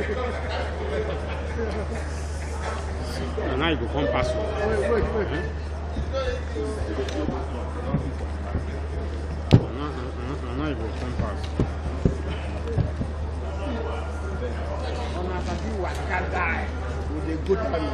Now you go come pass. Wait. Now you go come pass. With a good time.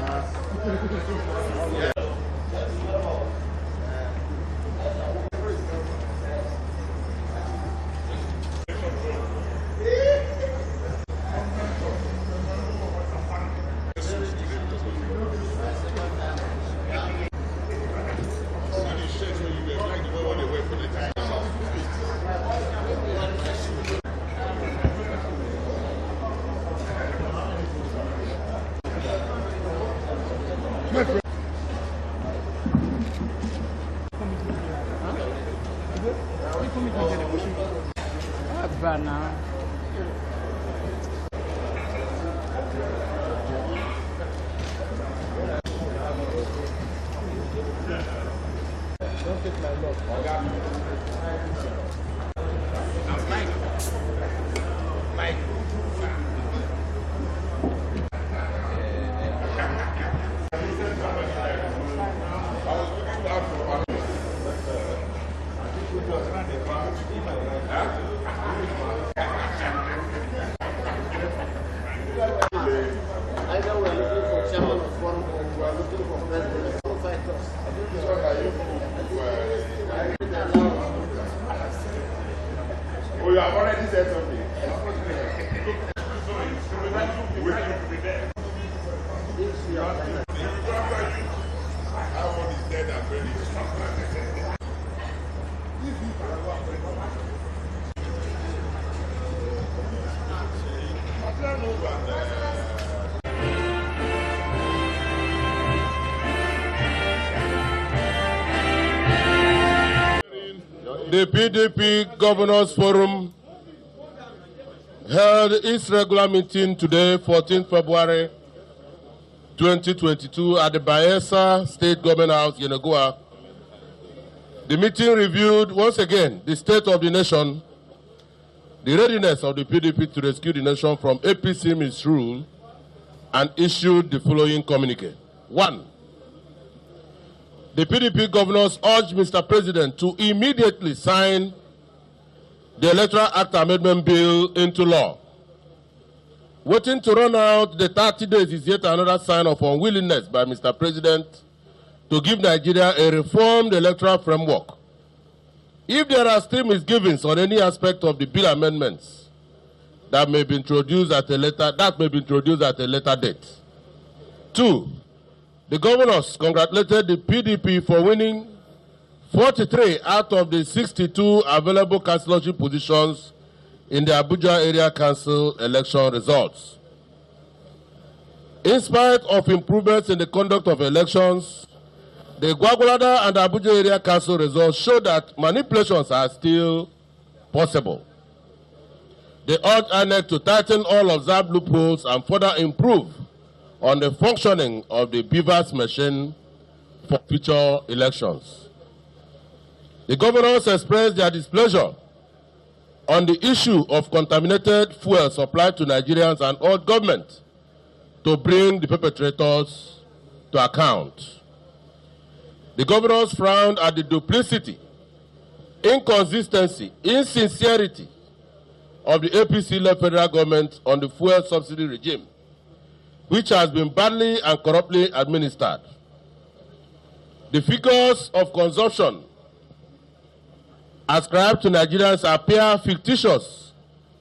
Oh, you have already said something. The PDP Governors Forum held its regular meeting today, 14th February 2022, at the Bayelsa State Government House, Yenagoa. The meeting reviewed once again the state of the nation, the readiness of the PDP to rescue the nation from APC misrule, and issued the following communique. 1. The PDP governors urged Mr. President to immediately sign the Electoral Act Amendment Bill into law. Waiting to run out the 30 days is yet another sign of unwillingness by Mr. President to give Nigeria a reformed electoral framework. If there are still misgivings on any aspect of the bill amendments that may be introduced at a later date. 2. The governors congratulated the PDP for winning 43 out of the 62 available councillorship positions in the Abuja Area Council election results. In spite of improvements in the conduct of elections, the Gwagwalada and Abuja Area Council results show that manipulations are still possible. They urge INEC to tighten all observed loopholes and further improve on the functioning of the BVAS machine for future elections. The governors expressed their displeasure on the issue of contaminated fuel supplied to Nigerians and urged government to bring the perpetrators to account. The governors frowned at the duplicity, inconsistency, insincerity of the APC-led federal government on the fuel subsidy regime, which has been badly and corruptly administered. The figures of consumption ascribed to Nigerians appear fictitious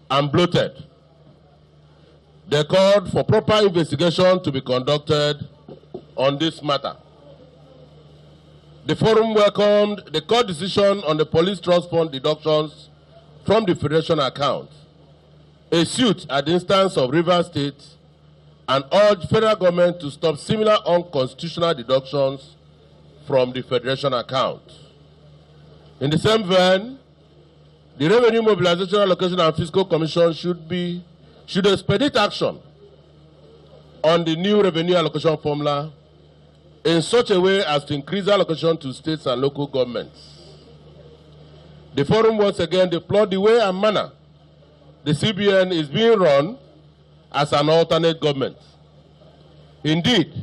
and bloated. They called for proper investigation to be conducted on this matter. The forum welcomed the court decision on the police trust fund deductions from the Federation account, a suit at the instance of Rivers State, and urged federal government to stop similar unconstitutional deductions from the Federation account. In the same vein, the Revenue Mobilization Allocation and Fiscal Commission should expedite action on the new revenue allocation formula in such a way as to increase allocation to states and local governments. The forum once again deplored the way and manner the CBN is being run as an alternate government. Indeed,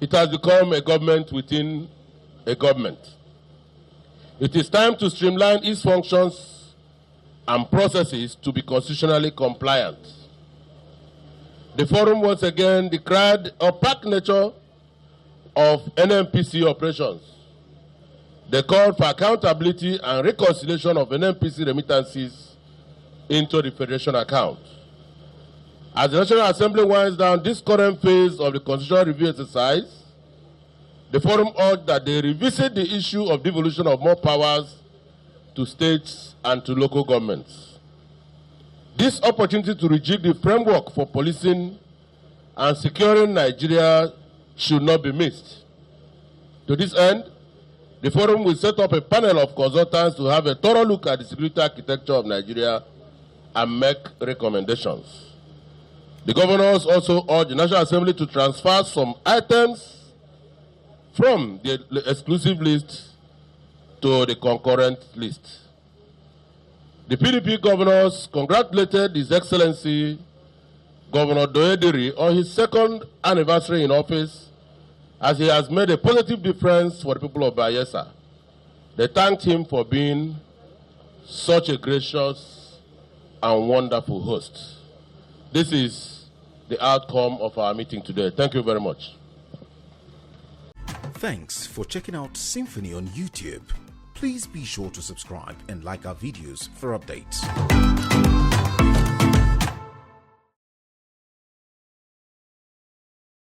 it has become a government within a government. It is time to streamline its functions and processes to be constitutionally compliant. The forum once again decried the opaque nature of NNPC operations. They called for accountability and reconciliation of NNPC remittances into the Federation account. As the National Assembly winds down this current phase of the constitutional review exercise, the forum urged that they revisit the issue of devolution of more powers to states and to local governments. This opportunity to rejig the framework for policing and securing Nigeria should not be missed. To this end, the forum will set up a panel of consultants to have a thorough look at the security architecture of Nigeria and make recommendations. The governors also urged the National Assembly to transfer some items from the exclusive list to the concurrent list. The PDP governors congratulated His Excellency Governor Doediri on his second anniversary in office, as he has made a positive difference for the people of Bayelsa. They thanked him for being such a gracious and wonderful host. This is the outcome of our meeting today. Thank you very much. Thanks for checking out SYMFONI on YouTube. Please be sure to subscribe and like our videos for updates.